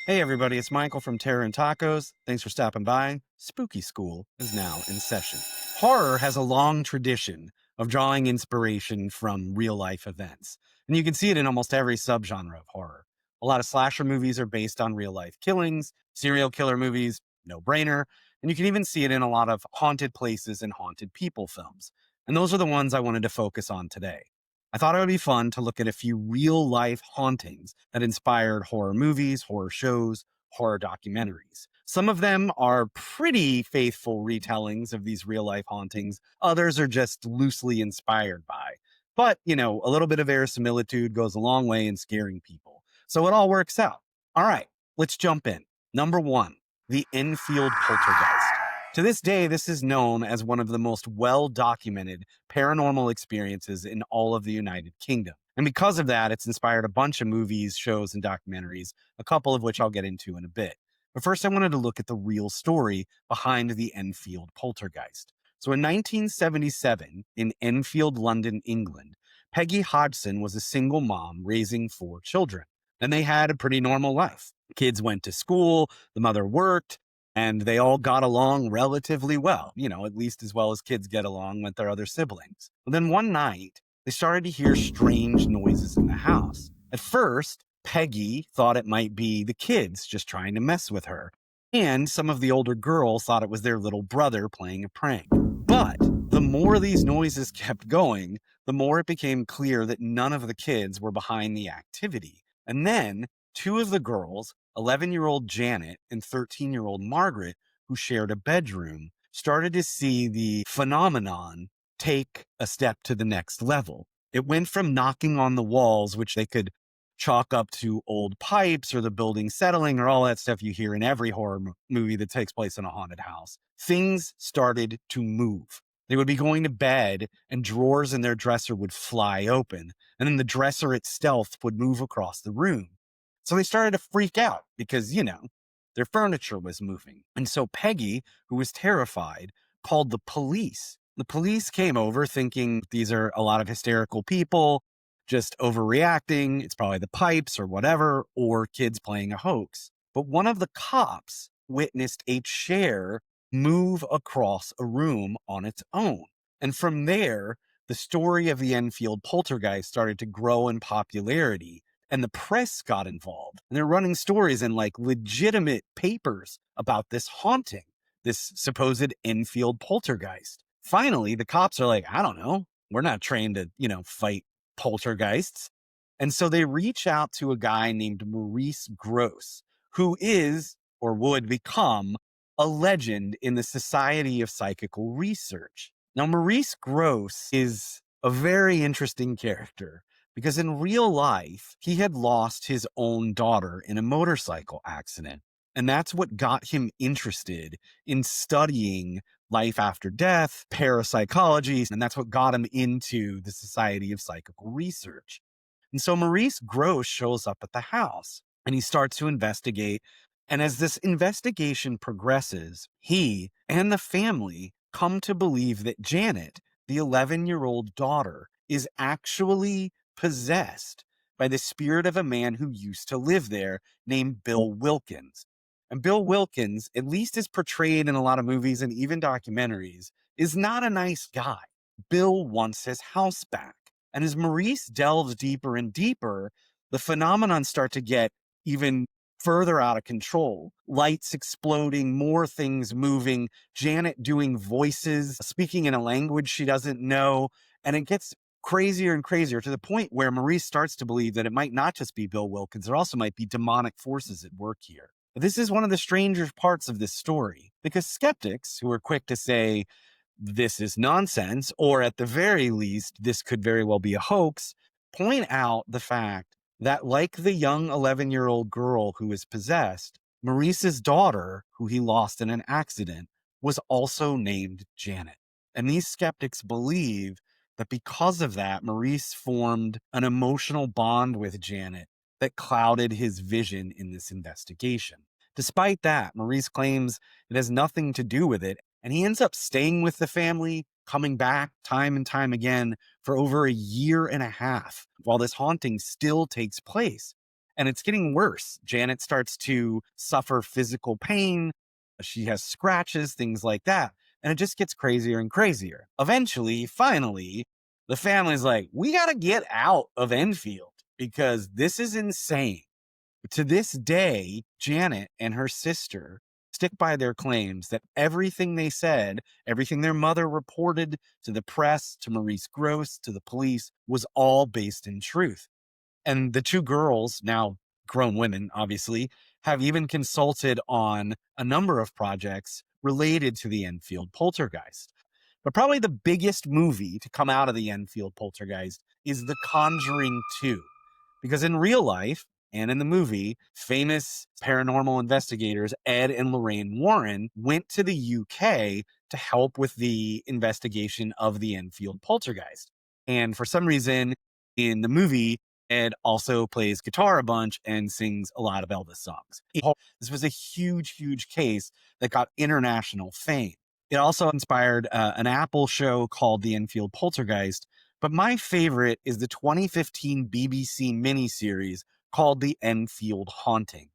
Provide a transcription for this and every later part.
Hey everybody, it's Michael from Terror and Tacos. Thanks for stopping by. Spooky School is now in session. Horror has a long tradition of drawing inspiration from real life events, and you can see it in almost every subgenre of horror. A lot of slasher movies are based on real life killings, serial killer movies, no brainer, and you can even see it in a lot of haunted places and haunted people films. And those are the ones I wanted to focus on today. I thought it would be fun to look at a few real life hauntings that inspired horror movies, horror shows, horror documentaries. Some of them are pretty faithful retellings of these real life hauntings. Others are just loosely inspired by. But, a little bit of verisimilitude goes a long way in scaring people. So it all works out. All right, let's jump in. Number one, the Enfield poltergeist. To this day, this is known as one of the most well documented paranormal experiences in all of the United Kingdom. And because of that, it's inspired a bunch of movies, shows, and documentaries, a couple of which I'll get into in a bit. But first, I wanted to look at the real story behind the Enfield poltergeist. So in 1977, in Enfield, London, England, Peggy Hodgson was a single mom raising four children, and they had a pretty normal life. Kids went to school, the mother worked, and they all got along relatively well, at least as well as kids get along with their other siblings. But then one night, they started to hear strange noises in the house. At first, Peggy thought it might be the kids just trying to mess with her. And some of the older girls thought it was their little brother playing a prank. But the more these noises kept going, the more it became clear that none of the kids were behind the activity. And then two of the girls, 11-year-old Janet and 13-year-old Margaret, who shared a bedroom, started to see the phenomenon take a step to the next level. It went from knocking on the walls, which they could chalk up to old pipes or the building settling or all that stuff you hear in every horror movie that takes place in a haunted house. Things started to move. They would be going to bed and drawers in their dresser would fly open, and then the dresser itself would move across the room. So they started to freak out because, their furniture was moving. And so Peggy, who was terrified, called the police. The police came over thinking these are a lot of hysterical people just overreacting. It's probably the pipes or whatever, or kids playing a hoax. But one of the cops witnessed a chair move across a room on its own. And from there, the story of the Enfield poltergeist started to grow in popularity, and the press got involved. And they're running stories in like legitimate papers about this haunting, this supposed Enfield poltergeist. Finally, the cops are like, I don't know. We're not trained to, fight poltergeists. And so they reach out to a guy named Maurice Grosse, who is or would become a legend in the Society of Psychical Research. Now, Maurice Grosse is a very interesting character because in real life, he had lost his own daughter in a motorcycle accident. And that's what got him interested in studying life after death, parapsychology, and that's what got him into the Society of Psychical Research. And so Maurice Grosse shows up at the house and he starts to investigate. And as this investigation progresses, he and the family come to believe that Janet, the 11-year-old daughter, is actually possessed by the spirit of a man who used to live there named Bill Wilkins. And Bill Wilkins, at least as portrayed in a lot of movies and even documentaries, is not a nice guy. Bill wants his house back. And as Maurice delves deeper and deeper, the phenomenon start to get even further out of control. Lights exploding, more things moving, Janet doing voices, speaking in a language she doesn't know. And it gets crazier and crazier to the point where Maurice starts to believe that it might not just be Bill Wilkins, there also might be demonic forces at work here. This is one of the stranger parts of this story because skeptics who are quick to say this is nonsense, or at the very least, this could very well be a hoax, point out the fact that like the young 11-year-old girl who is possessed, Maurice's daughter, who he lost in an accident, was also named Janet. And these skeptics believe that because of that, Maurice formed an emotional bond with Janet that clouded his vision in this investigation. Despite that, Maurice claims it has nothing to do with it, and he ends up staying with the family, coming back time and time again for over a year and a half while this haunting still takes place. And it's getting worse. Janet starts to suffer physical pain. She has scratches, things like that. And it just gets crazier and crazier. Eventually, finally, the family's like, we got to get out of Enfield because this is insane. To this day, Janet and her sister stick by their claims that everything they said, everything their mother reported to the press, to Maurice Grosse, to the police, was all based in truth. And the two girls, now grown women, obviously, have even consulted on a number of projects related to the Enfield poltergeist. But probably the biggest movie to come out of the Enfield poltergeist is The Conjuring 2. Because in real life and in the movie, famous paranormal investigators Ed and Lorraine Warren went to the UK to help with the investigation of the Enfield poltergeist. And for some reason, in the movie, Ed also plays guitar a bunch and sings a lot of Elvis songs. This was a huge, huge case that got international fame. It also inspired an Apple show called The Enfield Poltergeist. But my favorite is the 2015 BBC miniseries called The Enfield Haunting.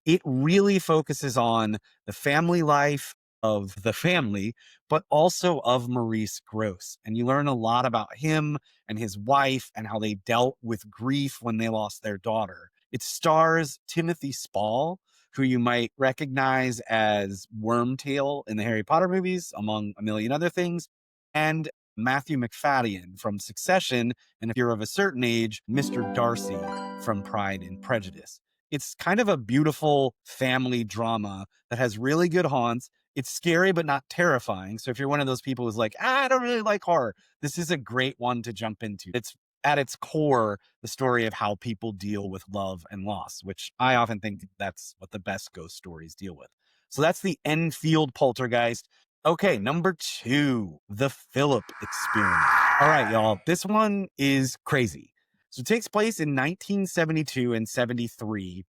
It really focuses on the family life of the family, but also of Maurice Grosse. And you learn a lot about him and his wife and how they dealt with grief when they lost their daughter. It stars Timothy Spall, who you might recognize as Wormtail in the Harry Potter movies, among a million other things, and Matthew McFadden from Succession, and if you're of a certain age, Mr. Darcy from Pride and Prejudice. It's kind of a beautiful family drama that has really good haunts. It's scary, but not terrifying. So if you're one of those people who's like, I don't really like horror, this is a great one to jump into. It's at its core, the story of how people deal with love and loss, which I often think that's what the best ghost stories deal with. So that's the Enfield Poltergeist. Okay, number 2, the Philip Experiment. All right, y'all, this one is crazy. So it takes place in 1972 and 73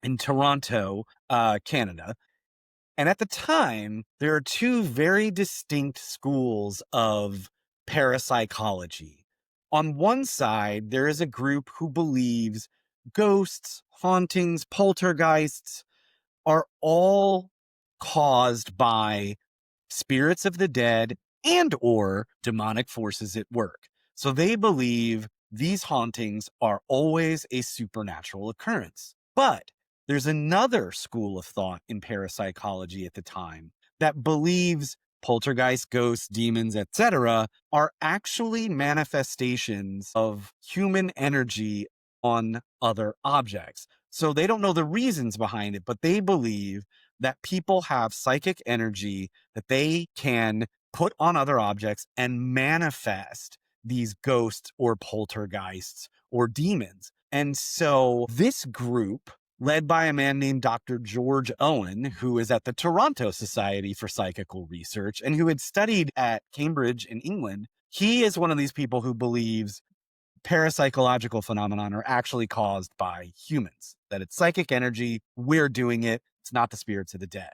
in Toronto, Canada. And at the time, there are two very distinct schools of parapsychology. On one side, there is a group who believes ghosts, hauntings, poltergeists are all caused by spirits of the dead and or demonic forces at work. So they believe these hauntings are always a supernatural occurrence. But there's another school of thought in parapsychology at the time that believes poltergeist, ghosts, demons, etc., are actually manifestations of human energy on other objects. So they don't know the reasons behind it, but they believe that people have psychic energy that they can put on other objects and manifest these ghosts or poltergeists or demons. And so this group, led by a man named Dr. George Owen, who is at the Toronto Society for Psychical Research and who had studied at Cambridge in England, he is one of these people who believes parapsychological phenomenon are actually caused by humans, that it's psychic energy, we're doing it, it's not the spirits of the dead.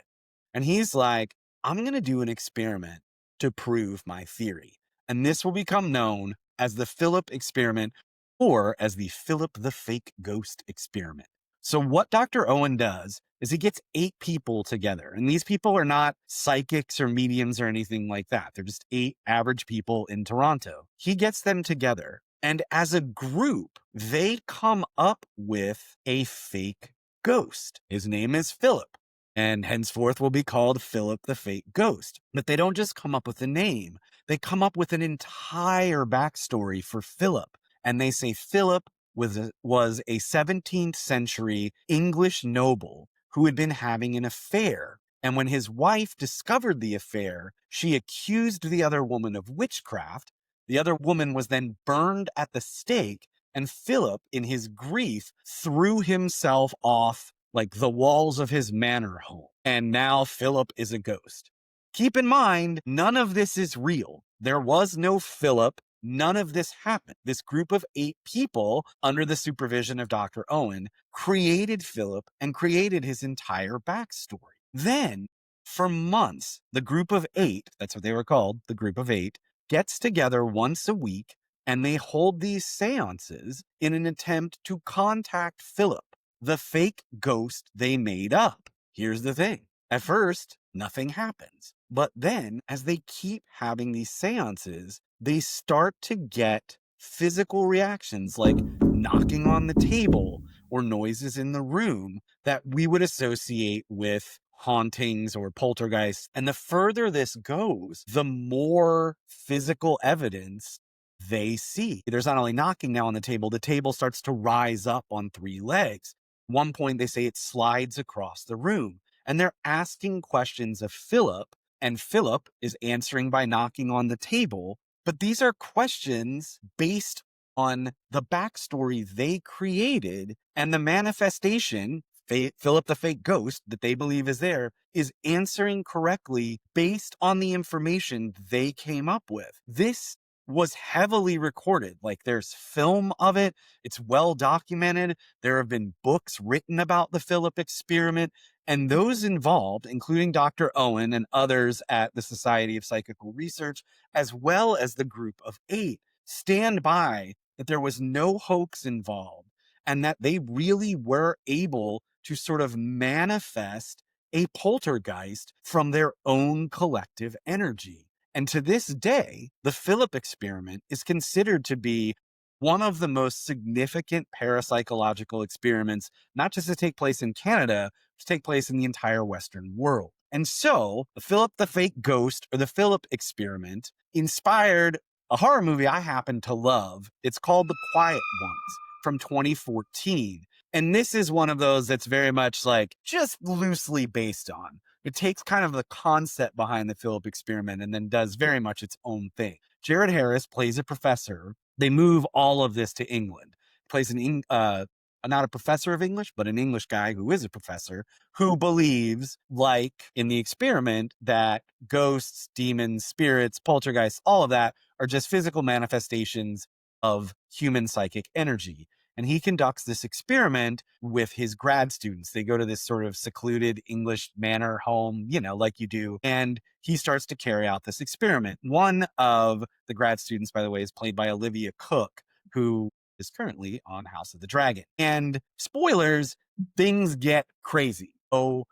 And he's like, I'm going to do an experiment to prove my theory. And this will become known as the Philip experiment or as the Philip the Fake Ghost experiment. So what Dr. Owen does is he gets 8 people together. And these people are not psychics or mediums or anything like that. They're just 8 average people in Toronto. He gets them together. And as a group, they come up with a fake ghost. His name is Philip, and henceforth will be called Philip the Fake Ghost. But they don't just come up with a name. They come up with an entire backstory for Philip. And they say Philip was a 17th century English noble who had been having an affair. And when his wife discovered the affair, she accused the other woman of witchcraft. The other woman was then burned at the stake, and Philip, in his grief, threw himself off like the walls of his manor home. And now Philip is a ghost. Keep in mind, none of this is real. There was no Philip. None of this happened. This group of 8 people, under the supervision of Dr. Owen, created Philip and created his entire backstory. Then, for months, the group of 8, that's what they were called, the group of 8, gets together once a week and they hold these seances in an attempt to contact Philip. the fake ghost they made up. Here's the thing. At first, nothing happens. But then, as they keep having these seances, they start to get physical reactions like knocking on the table or noises in the room that we would associate with hauntings or poltergeists. And the further this goes, the more physical evidence they see. There's not only knocking now on the table starts to rise up on three legs. At one point, they say it slides across the room. And they're asking questions of Philip, and Philip is answering by knocking on the table. But these are questions based on the backstory they created, and the manifestation, Philip the fake ghost that they believe is there, is answering correctly based on the information they came up with. This was heavily recorded. Like, there's film of it. It's well documented. There have been books written about the Philip experiment, and those involved, including Dr. Owen and others at the Society of Psychical Research, as well as the Group of Eight, stand by that there was no hoax involved and that they really were able to sort of manifest a poltergeist from their own collective energy. And to this day, the Philip experiment is considered to be one of the most significant parapsychological experiments, not just to take place in Canada, to take place in the entire Western world. And so, the Philip the fake ghost, or the Philip experiment, inspired a horror movie I happen to love. It's called The Quiet Ones from 2014. And this is one of those that's very much like just loosely based on. It takes kind of the concept behind the Philip experiment and then does very much its own thing. Jared Harris plays a professor. They move all of this to England. Plays not a professor of English, but an English guy who is a professor who believes, like in the experiment, that ghosts, demons, spirits, poltergeists, all of that are just physical manifestations of human psychic energy. And he conducts this experiment with his grad students. They go to this sort of secluded English manor home, like you do. And he starts to carry out this experiment. One of the grad students, by the way, is played by Olivia Cook, who is currently on House of the Dragon. And spoilers, things get crazy. So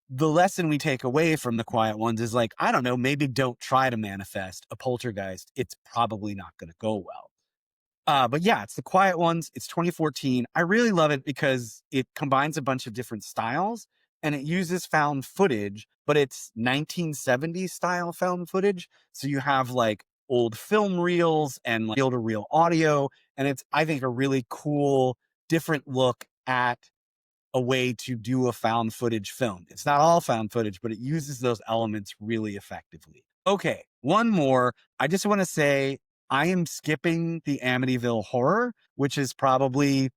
the lesson we take away from The Quiet Ones is like, I don't know, maybe don't try to manifest a poltergeist. It's probably not going to go well. But yeah, it's The Quiet Ones. It's 2014. I really love it because it combines a bunch of different styles and it uses found footage, but it's 1970s style found footage. So you have like old film reels and like reel to reel audio. And it's, I think, a really cool, different look at a way to do a found footage film. It's not all found footage, but it uses those elements really effectively. Okay, one more. I just want to say I am skipping the Amityville Horror, which is probably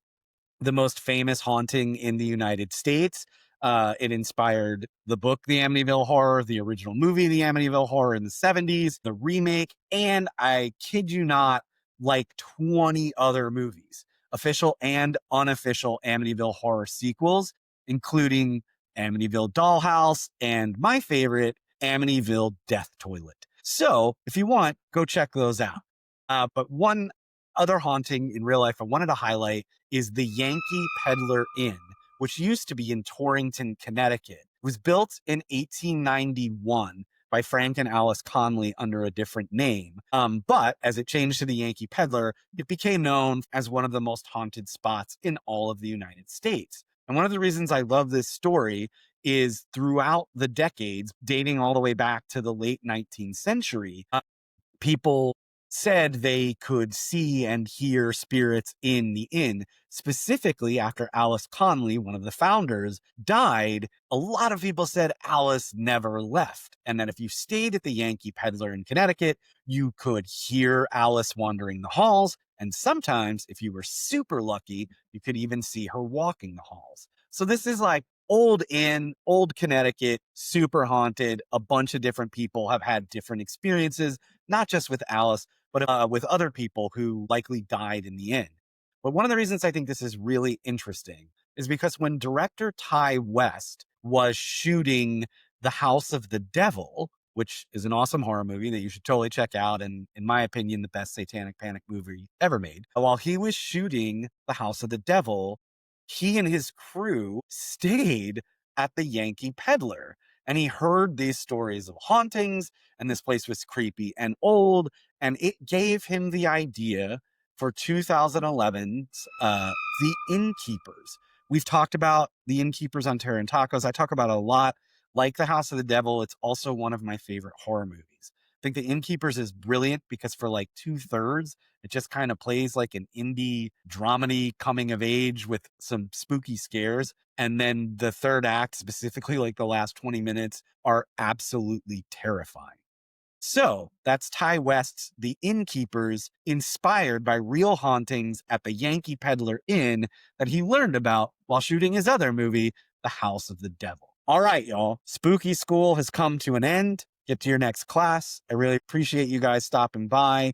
the most famous haunting in the United States. It inspired the book, The Amityville Horror, the original movie, The Amityville Horror in the 70s, the remake, and I kid you not, like 20 other movies, official and unofficial Amityville Horror sequels, including Amityville Dollhouse and my favorite, Amityville Death Toilet. So if you want, go check those out. But one other haunting in real life I wanted to highlight is the Yankee Peddler Inn, which used to be in Torrington, Connecticut. It was built in 1891 by Frank and Alice Conley under a different name. But as it changed to the Yankee Peddler, it became known as one of the most haunted spots in all of the United States. And one of the reasons I love this story is throughout the decades, dating all the way back to the late 19th century, people said they could see and hear spirits in the inn. Specifically, after Alice Conley, one of the founders, died, a lot of people said Alice never left, and that if you stayed at the Yankee Peddler in Connecticut, you could hear Alice wandering the halls, and sometimes, if you were super lucky, you could even see her walking the halls. So this is like old inn, old Connecticut, super haunted. A bunch of different people have had different experiences, not just with Alice, but with other people who likely died in the end. But one of the reasons I think this is really interesting is because when director Ty West was shooting The House of the Devil, which is an awesome horror movie that you should totally check out, and in my opinion, the best satanic panic movie ever made. While he was shooting The House of the Devil, he and his crew stayed at the Yankee Peddler, and he heard these stories of hauntings, and this place was creepy and old, and it gave him the idea for 2011's The Innkeepers. We've talked about The Innkeepers on Terror and Tacos. I talk about it a lot. Like The House of the Devil, it's also one of my favorite horror movies. I think The Innkeepers is brilliant because for like 2/3, it just kind of plays like an indie dramedy coming of age with some spooky scares. And then the third act, specifically like the last 20 minutes, are absolutely terrifying. So that's Ty West's The Innkeepers, inspired by real hauntings at the Yankee Peddler Inn that he learned about while shooting his other movie, The House of the Devil. All right, y'all. Spooky School has come to an end. Get to your next class. I really appreciate you guys stopping by.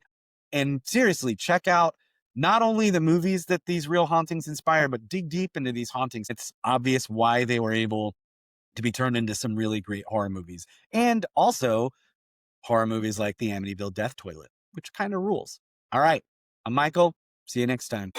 And seriously, check out not only the movies that these real hauntings inspire, but dig deep into these hauntings. It's obvious why they were able to be turned into some really great horror movies. And also horror movies like the Amityville Death Toilet, which kind of rules. All right. I'm Michael. See you next time.